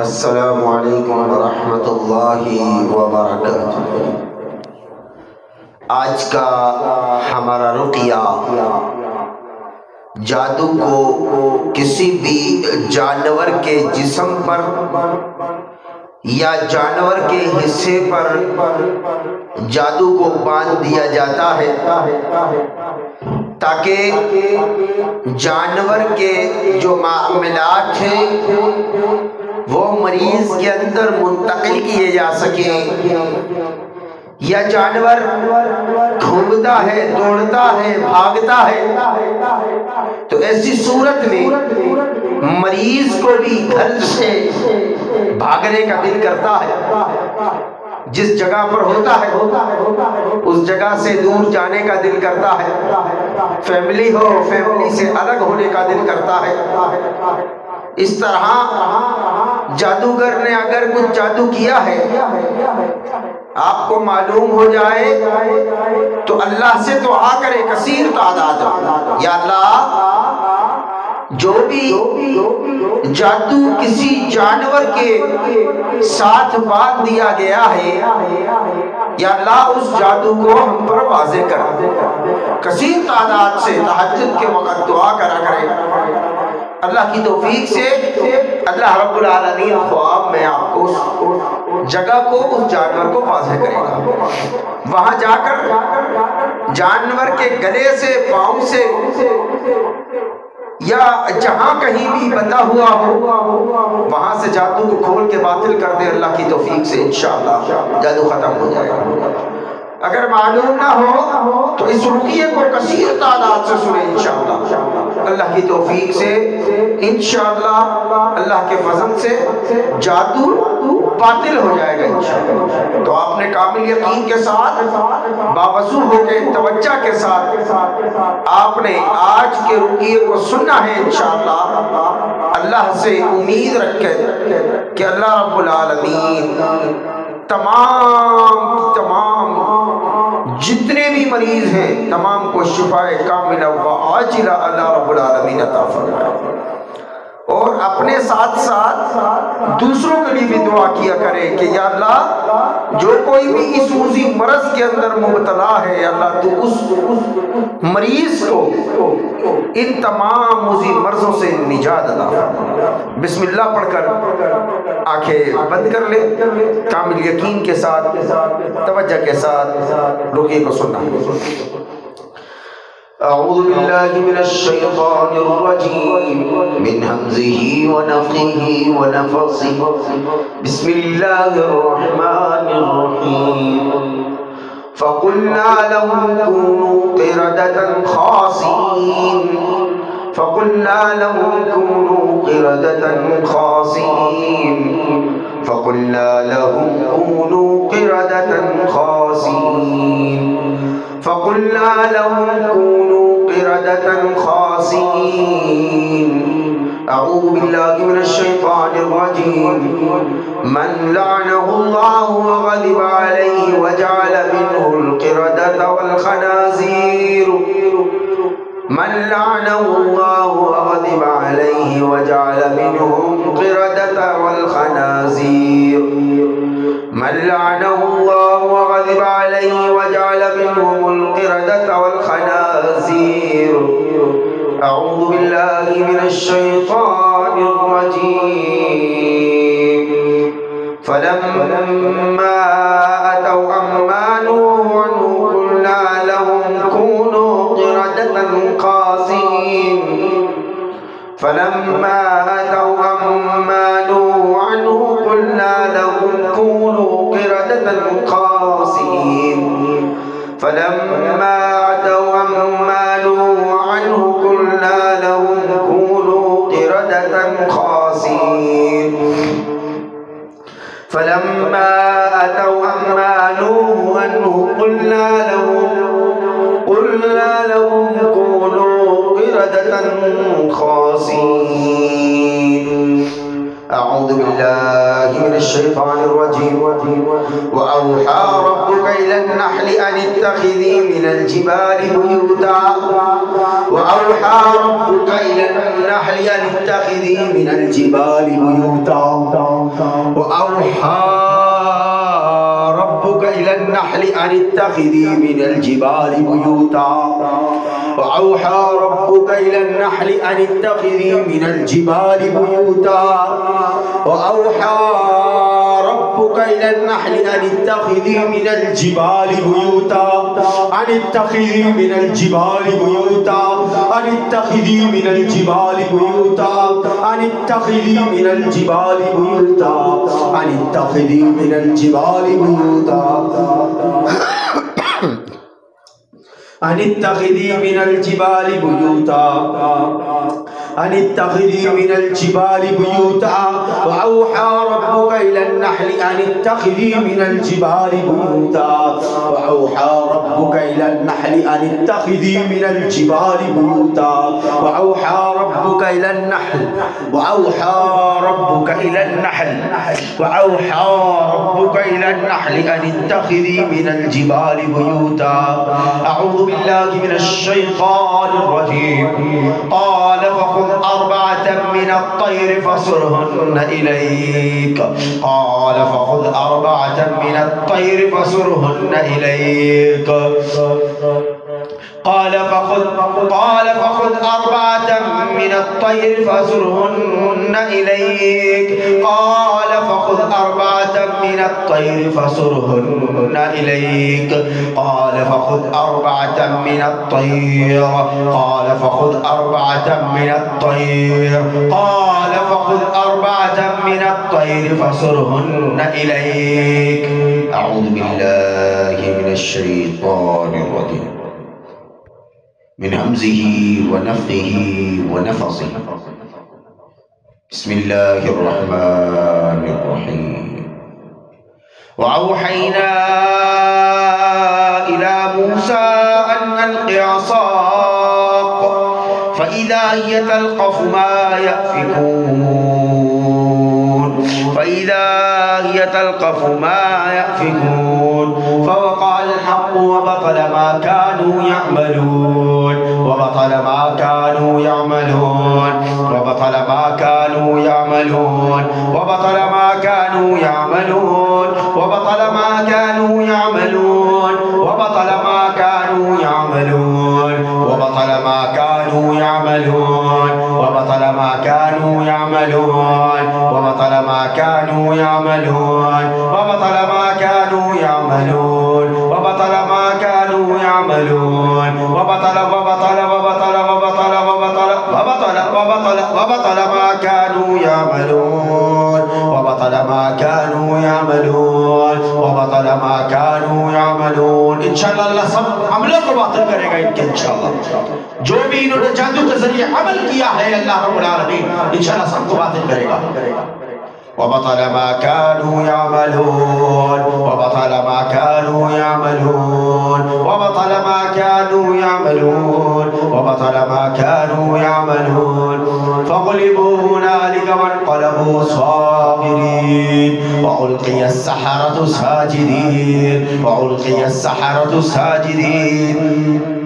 السلام علیکم ورحمۃ اللہ وبرکاتہ۔ آج کا ہمارا رقیہ جادو کو کسی بھی جانور کے جسم پر یا جانور کے حصے پر جادو کو باندھ دیا جاتا ہے تاکہ جانور کے جو معاملات ہیں وہ مریض کے اندر منتقل کیے جا سکیں، یا جانور گھومتا ہے، دوڑتا ہے، بھاگتا ہے تو ایسی صورت میں مریض کو بھی گھر سے بھاگنے کا دل کرتا ہے، جس جگہ پر ہوتا ہے اس جگہ سے دور جانے کا دل کرتا ہے، فیملی ہو فیملی سے الگ ہونے کا دل کرتا ہے۔ اس طرح جادوگر نے اگر کچھ جادو کیا ہے آپ کو معلوم ہو جائے تو اللہ سے دعا کرے کثیر تعداد، یا اللہ جو بھی جادو کسی جانور کے ساتھ باندھ دیا گیا ہے یا اللہ اس جادو کو ہم پر واضح کر، کثیر تعداد سے تہجد کے وقت دعا کرا کرے۔ اللہ کی توفیق سے اللہ رب العالمین خواب میں آپ کو اس جگہ کو اس جانور کو واضح کرے گا، وہاں جا کر جانور کے گلے سے پاؤں سے یا جہاں کہیں بھی بندھا ہوا ہو وہاں سے جادو کو کھول کے باطل کر دے۔ اللہ کی توفیق سے انشاءاللہ جادو ختم ہو جائے گا۔ اگر معلوم نہ ہو تو اس رقیے کو کثیر تعداد سے سنیں انشاءاللہ، اللہ کی توفیق سے انشاءاللہ اللہ کے فضل سے جادو باطل ہو جائے گا انشاءاللہ۔ تو آپ نے کامل یقین کے ساتھ باوضو ہو کے توجہ کے ساتھ آپ نے آج کے رقیے کو سننا ہے انشاءاللہ، اللہ سے امید رکھ کے کہ اللہ رب العالمین تمام جتنے بھی مریض ہیں تمام کو شفاء کاملہ و عاجلہ اللہ رب العالمین عطا فرمائے، اور اپنے ساتھ ساتھ دوسروں کے لیے بھی دعا کیا کرے کہ یا اللہ جو کوئی بھی اس موذی مرض کے اندر مبتلا ہے یا اللہ تو اس مریض کو ان تمام موذی مرضوں سے نجات عطا فرما۔ بسم اللہ پڑھ کر آنکھیں بند کر لے، کامل یقین کے ساتھ توجہ کے ساتھ رقیے کو سننا۔ اعوذ باللہ من الشیطان الرجیم من ہمزہ ونفخہ ونفثہ، بسم اللہ الرحمن الرحیم۔ فقلنا لهم كونوا قردة خاسئين، فقلنا لهم كونوا قردة خاسئين، فقلنا لهم كونوا قردة خاسئين، فقلنا لهم كونوا قردة خاسئين۔ اعوذ باللہ من الشیطان الرجیم، من لعنه اللہ وغضب علیہ وجعل منہ القردة والخنازیر، من لعنه اللہ وغضب علیہ وجعل منہ القردة والخنازیر، من لعنه اللہ وغضب علیہ وجعل منهم القردة والخنازیر۔ اعوذ باللہ من الشیطان الرجیم، فلما اتوا عما نهوا عنہ قلنا لهم كونوا قردة خاسئين، فلما اتوا عما نهوا عنہ قلنا لهم كونوا قردة خاسئين، فلما اتوا عما نهوا عنہ قلنا لهم كونوا قردة خاسئين، فلما اتوا عما نهوا عنہ قلنا لهم كونوا قردة خاسئين۔ اعوذ باللہ من الشیطان الرجیم، وأوحى ربك إلى النحل أن اتخذي من الجبال بيوتا، وأوحى ربك إلى النحل أن اتخذي من الجبال بيوتا أن اتخذي من الجبال بيوتا وأوحى ربك إلى النحل أن اتخذي من الجبال بيوتا وأوحى ربك إلى النحل أن اتخذي من الجبال بيوتا أن اتخذي من الجبال بيوتا أن اتخذي من الجبال بيوتا أن اتخذي من الجبال بيوتا أن اتخذي من الجبال بيوتا أن اتخذي من الجبال بيوتا أن اتخذي من الجبال بيوتا وأوحى ربك إلى النحل أن اتخذي من الجبال بيوتا وأوحى ربك إلى النحل أن اتخذي من الجبال بيوتا وأوحى ربك إلى النحل وأوحى ربك إلى النحل وأوحى ربك إلى النحل أن اتخذي من الجبال بيوتا. أعوذ بالله من الشيطان الرجيم. قال فخذ أربعة من الطير فصرهن إليك قال فخذ أربعة من الطير فصرهن إليك قال فخذ أربعة من الطير فصرهن إليك قال فخذ أربعة من الطير فصرهن إليك قال فخذ أربعة من الطير قال فخذ أربعة من الطير قال فخذ أربعة من الطير فصرهن إليك. أعوذ بالله من الشيطان الرجيم من همزه ونفخه ونفثه. بسم الله الرحمن الرحيم. وأوحينا إلى موسى أن ألق عصاك فإذا هي تلقف ما يأفكون فإذا هي تلقف ما يأفكون فوقع الحق وبطل ما كانوا يعملون وبطل ما كانوا يعملون وبطل ما كانوا يعملون وبطل ما كانوا يعملون وبطل ما كانوا يعملون وبطل ما كانوا يعملون وبطل ما كانوا يعملون وبطل ما كانوا يعملون وبطل ما كانوا يعملون وبطل ما كانوا يعملون وبطل ما كانوا يعملون وبطل وبطل وبطل وبطل وبطل وبطل وبطل وبطل ما كانوا يعملون وبطل ما كانوا يعملون وبطل ما كانوا يعملون. इंशाअल्लाह अल्लाह सब अमलों को बातिल करेगा इनके इंशाअल्लाह. जो भी इन्होंने जादू के जरिए अमल किया है अल्लाह रब्बुल आलमीन इंशाअल्लाह सबको बातिल करेगा. وبطل ما كانوا يعملون وبطل ما كانوا يعملون وبطل ما كانوا يعملون وبطل ما كانوا يعملون فغلبوا هنالك وانقلبوا صاغرين وألقي السحرة ساجدين وألقي السحرة ساجدين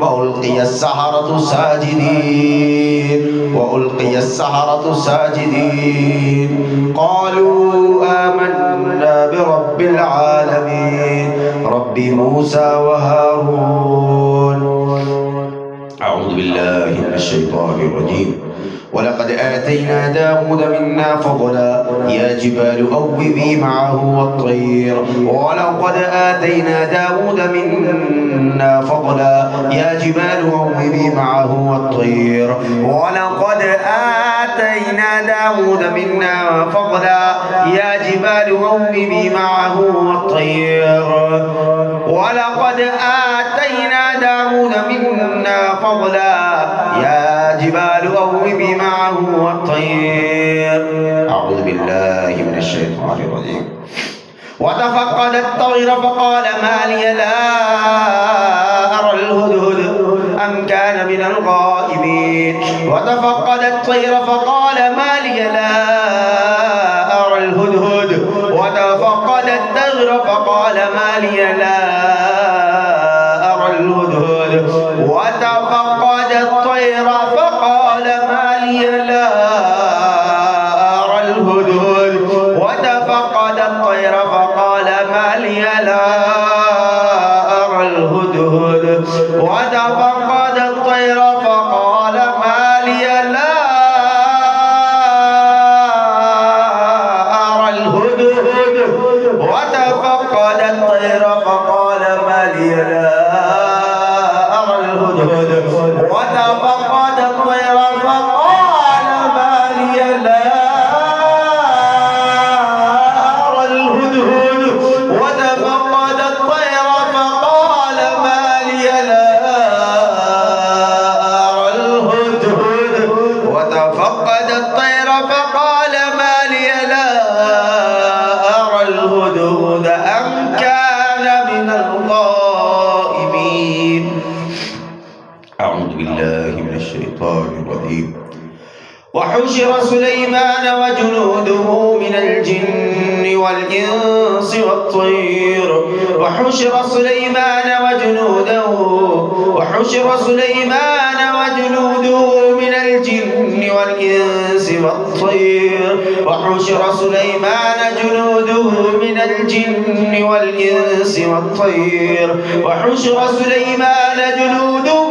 وألقي السحرة ساجدين وألقي السحرة ساجدين قالوا آمنا برب العالمين رب موسى وهارون. أعوذ بالله من الشيطان الرجيم. ولقد آتينا داود منا فضلا يا جبال أوبي معه والطير ولقد آتينا داود منا فضلا يا جبال أوبي معه والطير ولقد آتينا داود منا فضلا يا جبال أوبي معه والطير ولقد آتينا داود منا فضلا يا جبال أوبي معه والطير. أعوذ بالله من الشيطان الرجيم. وتفقد الطير فقال ما لي لا أرى الهدهد أم كان من الغائبين وتفقد الطير فقال ما لي لا أرى الهدهد وتفقد الطير فقال ما لي لا أرى الهدهد وتفقد الطير فقال ما لي لا أرى الهدهد وتفقد الطير فقال ما لي لا الهدهد وتفقد الطير فقال ما لي لا أرى الهدهد وتفقد الطير فقال ما لي لا أرى الهدهد وتفقد الطير فقال ما لي لا أرى الهدهد وتفقد الطير فقال ما لي لا أرى الهدهد وتفقد الطير فقال ما لي لا أرى الهدهد أم كان من الغائبين. أعوذ بالله من الشيطان الرجيم. وحشر سليمان وجنوده من الجن والإنس والطير وحشر سليمان وجنوده من الجن والإنس والطير وحشر سليمان جنوده من الجن والإنس والطير وحشر سليمان جنوده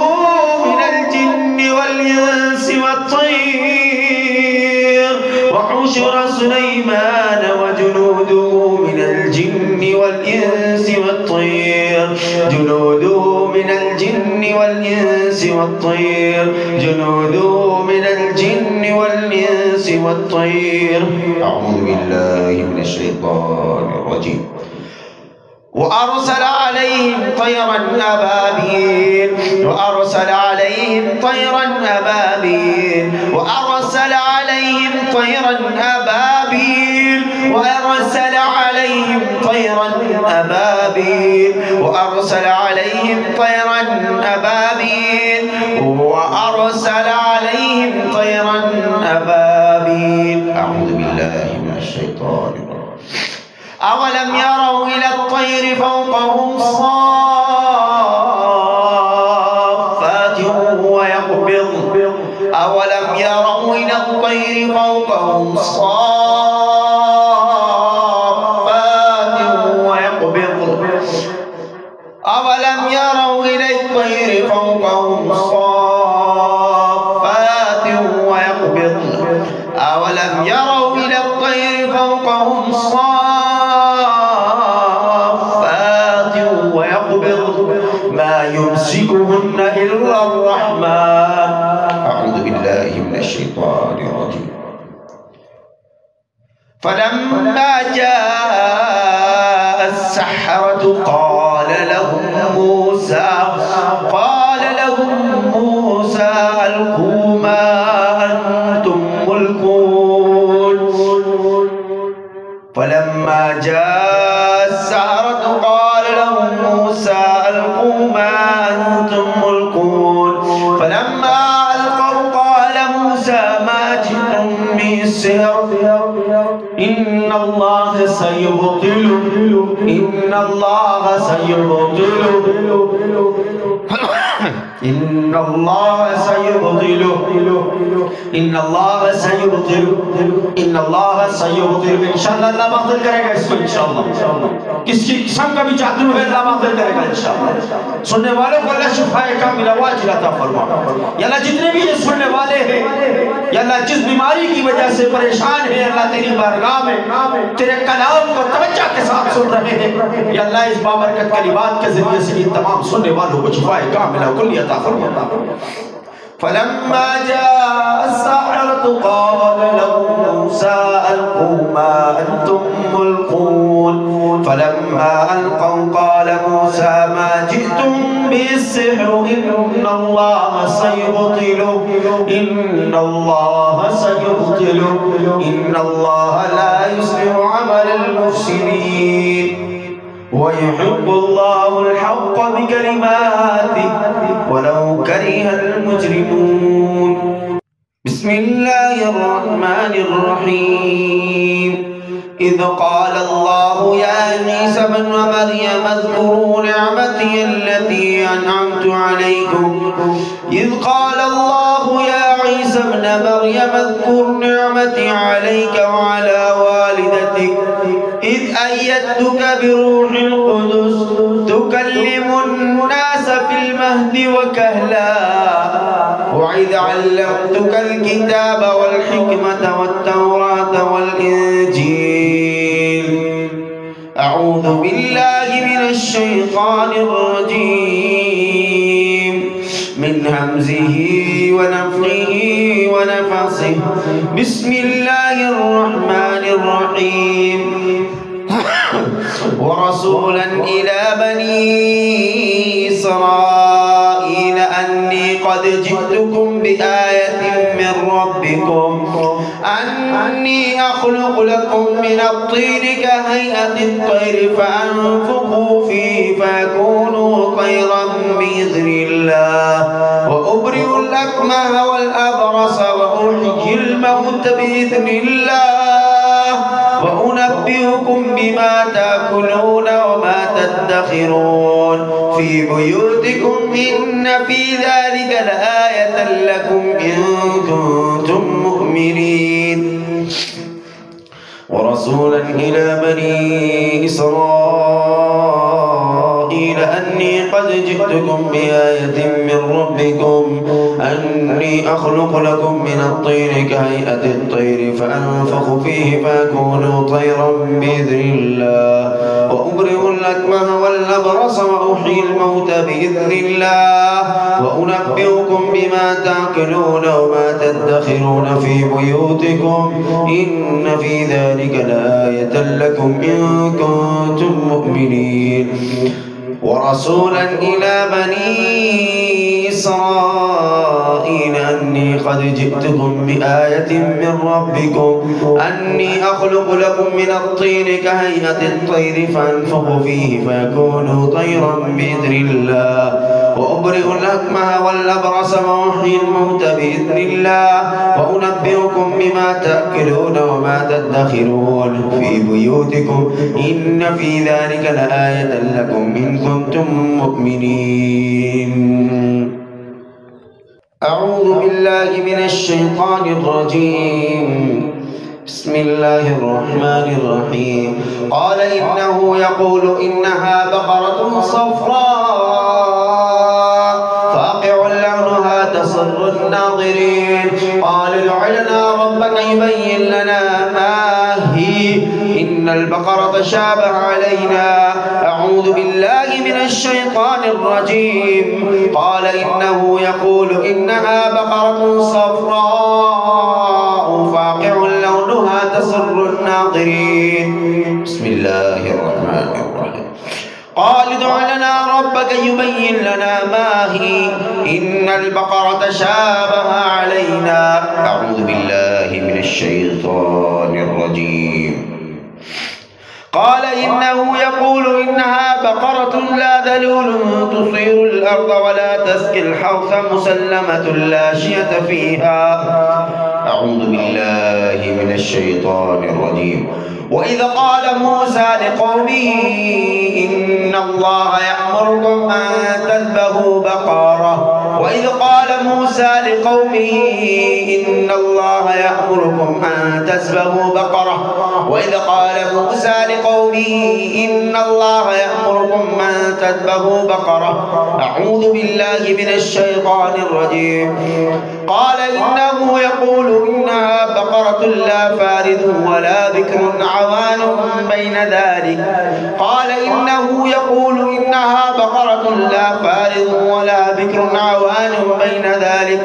من الجن والإنس والطير وحشر سليمان وجنوده من الجن والإنس والطير جنوده من الجن والإنس والطير جنوده من الجن والإنس والطير. أعوذ بالله من الشيطان الرجيم. وأرسل عليهم طيرا أبابيل وأرسل عليهم طيرا أبابيل وأرسل عليهم طيرا أبابيل وأرسل عليهم طيرا أبابيل وأرسل عليهم طيرا أبابيل وأرسل عليهم طيرا أبابيل. أعوذ بالله من الشيطان الرجيم. أولم يروا إلى الطير فوقهم صافات ويقبض أولم يروا إلى الطير فوقهم صافات ويقبض أولم يروا إلى الطير فوقهم صافات ويقبض أولم يروا إلى الطير فوقهم ما يمسكهن إلا الرحمن. أعوذ بالله من الشيطان الرجيم. فلما جاء السحرة قال لهم موسى ألقوا ما أنتم ملقون. فلما جاء السحرة قال لهم موسى ألقوا ما أنتم ملقون. فلما ألقوا قال موسى ما جئتم به السحر إن الله سيبطله إن الله سيبطله إن الله سيبطله إن الله سيبطله إن الله سيبطله. इंशाअल्लाह अल्लाह बातिल करेगा इसको इंशाअल्लाह. किसकी किस्म का भी जादू है अल्लाह बातिल करेगा इंशाअल्लाह. सुनने वालों को अल्लाह शिफाए कामिला वाजिला अता फरमा. या अल्लाह जितने भी ये सुनने वाले हैं या अल्लाह जिस बीमारी की वजह से परेशान है अल्लाह तेरी बारगाह में तेरे कलाम को तवज्जो के साथ सुन रहे हैं या अल्लाह इस बाबरकत कलिमात के जरिए से इन तमाम सुनने वालों को शिफाए कामिला कुल्ली अता फरमा. فلما جاء السحرة قال لهم موسى ألقوا ما أنتم ملقون. فلما ألقوا قال موسى ما جئتم به السحر إن الله سيبطله إن الله سيبطله إن الله لا يصلح عمل المفسدين ويحب الله الحق بكلماته ولو كره المجرمون. بسم الله الرحمن الرحيم. إذ قال الله يا عيسى ابن مريم اذكروا نعمتي التي أنعمت عليكم. إذ قال الله يا عيسى ابن مريم اذكر نعمتي عليك وعلى والدتك إذ أيدتك بروح القدس تكلم المهد وكهلا وإذ علمتك الكتاب والحكمة والتوراة والإنجيل. أعوذ بالله من الشيطان الرجيم من همزه ونفخه ونفثه. بسم الله الرحمن الرحيم. ورسولا إلى بني إسرائيل أني قد جئتكم بآية من ربكم أني أخلق لكم من الطين كهيئة الطير فأنفخوا فيه فيكونوا طيرا بإذن الله وأبرئ الأكمه والأبرص وأحيي الموت بإذن الله وأنبئكم بما تأكلون وما تدخرون في بيوتكم إن في ذلك لآية لكم إن كنتم مؤمنين. ورسولا إلى بني إسرائيل أني قد جئتكم بآية من ربكم أني أخلق لكم من الطين كهيئة الطير فأنفخ فيه فيكون طيرا بإذن الله وأبرئ الأكمه والأبرص وأحيي الموت بإذن الله وأنبئكم بما تأكلون وما تدخرون في بيوتكم إن في ذلك لآية لكم إن كنتم مؤمنين. ورسولا إلى بني إسرائيل أني قد جئتكم بآية من ربكم أني أخلق لكم من الطين كهيئة الطير فأنفخ فيه فيكون طيرا بإذن الله وأبرئ الأكمه والأبرص وأحيي الموت بإذن الله وأنبئكم بما تأكلون وما تدخرون في بيوتكم إن في ذلك لآية لكم إن كنتم مؤمنين. أعوذ بالله من الشيطان الرجيم. بسم الله الرحمن الرحيم. قال إنه يقول إنها بقرة صفراء فاقع لونها تسر الناظرين. قال ادع لنا ربك يبين لنا ما هي إن البقرة شابه علينا. أعوذ بالله من الشيطان الرجيم. قال إنه يقول إنها بقرة صفراء فاقع لونها تسر الناظرين. بسم الله الرحمن الرحيم. قال ادع لنا ربك يبين لنا ما هي إن البقرة شابه علينا. أعوذ بالله من الشيطان الرجيم. قال إنه يقول إنها بقرة لا ذلول تصير الأرض ولا تسقي الحرث مسلمة لا شية فيها. أعوذ بالله من الشيطان الرجيم. وإذ قال موسى لقومه إن الله يأمركم أن تذبحوا بقرة. وإذ قال موسى لقومه إن الله يأمركم أن تذبحوا بقرة. وإذ قال موسى لقومه إن الله يأمركم أن تذبحوا بقرة. أعوذ بالله من الشيطان الرجيم. قال إنه يقول إنها بقرة لا فارض ولا بكر عوان بين ذلك. قال إنه يقول إنها بقرة لا فارض ولا بكر عوان بين ذلك.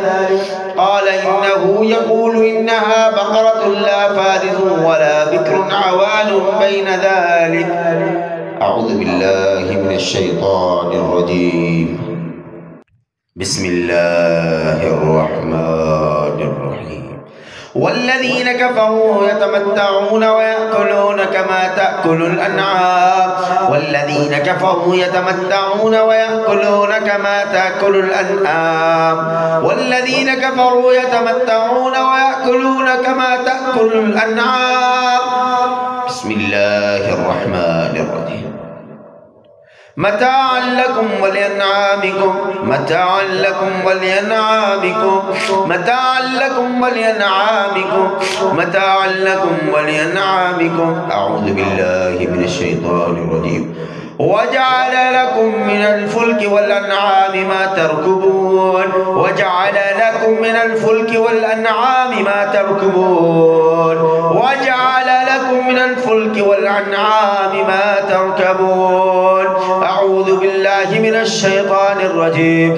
قال إنه يقول إنها بقرة لا فارض ولا بكر عوان بين ذلك. أعوذ بالله من الشيطان الرجيم. بسم الله الرحمن الرحيم. والذين كفروا يتمتعون ويأكلون كما تأكل الأنعام. والذين كفروا يتمتعون ويأكلون كما تأكل الأنعام. والذين كفروا يتمتعون ويأكلون كما تأكل الأنعام. بسم الله الرحمن الرحيم. متاعا لكم ولأنعامكم متاعا لكم ولأنعامكم متاعا لكم ولأنعامكم متاعا لكم ولأنعامكم. أعوذ بالله من الشيطان الرجيم. वजअल लकुम मिनल फुल्क वल अन्आम मा तरकुबून वजअल लकुम मिनल फुल्क वल अन्आम मा तरकुबून वजअल लकुम मिनल फुल्क वल अन्आम मा तरकबून अऊज़ु बिल्लाहि मिनश शैतानिर रजीम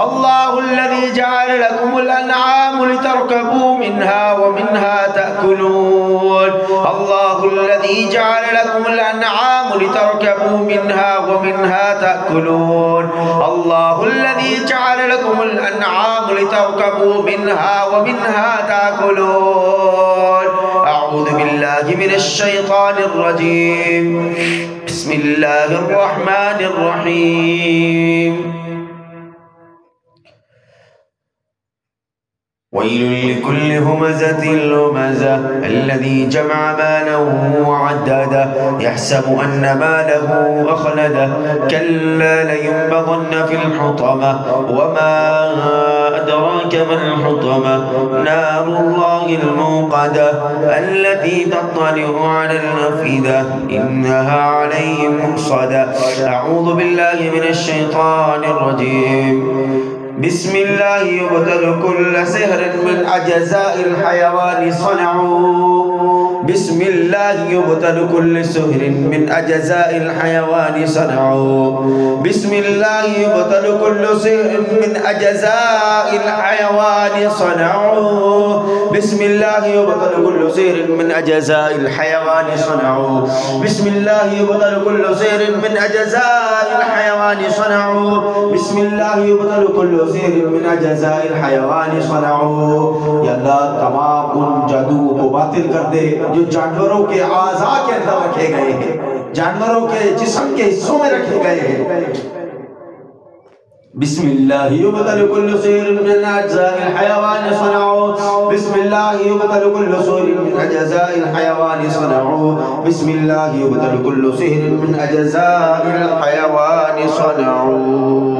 अल्लाहुल्लज़ी जअल लकुमुल अन्आम लितरकबू मिन्हा व मिन्हा तअकुलून अल्लाहुल्लज़ी जअल लकुमुल अन्आम लितरकबू मिन्हा व मिन्हा तअकुलून अल्लाहुल्लज़ी जअल लकुमुल अन्आम लितरकबू मिन्हा व मिन्हा तअकुलून अऊज़ु बिल्लाहि मिनश शैतानिर रजीम बिस्मिल्लाहिर रहमानिर रहीम वैल लिकुल्लि हुमज़तिन लुमज़ह अल्लज़ी जमअ मालहु वअद्ददह यहसबु अन्ना मालहु अख़लदह कल्ला लयुनबज़न्न फ़िल हुतमह वमा अदराक मल हुतमह नारुल्लाहिल मूक़दह अल्लती तत्तलिअु अलल अफ़इदह इन्नहा अलैहिम मुक़सदह अऊज़ु बिल्लाहि मिनश शैतानिर रजीम बिस्मिल्लाहि युबतलु कुल्ल सिहरिन मिन अजज़ाइल हयवानि सनअू बिस्मिल्लाहि युबतलु कुल्ल सिहरिन मिन अजज़ाइल हयवानि सनअू बिस्मिल्लाहि युबतलु कुल्ल सिहरिन मिन अजज़ाइल हयवानि सनअू बिस्मिल्लाहि युबतलु कुल्ल सिहरिन मिन अजज़ाइल हयवानि सनअू बिस्मिल्लाहि युबतलु कुल्ल सिहरिन मिन अजज़ाइल हयवानि सनअू बिस्मिल्लाहि युबतलु कुल्ल मिन अजज़ाइल हयवानि सनअू। या अल्लाह तमाम उन जादू को बातिल कर दे जो जानवरों के आज़ा के अंदर रखे गए हैं, जानवरों के जिस्म के हिस्सों में रखे गए हैं। बिस्मिल्लाहि युबतलु कुल्लु सिहरिन मिन अजज़ाइल हयवानि सनअू बिस्मिल्लाहि युबतलु कुल्लु सिहरिन मिन अजज़ाइल हयवानि सनअू बिस्मिल्लाहि युबतलु कुल्लु सिहरिन मिन अजज़ाइल हयवानि सनअू।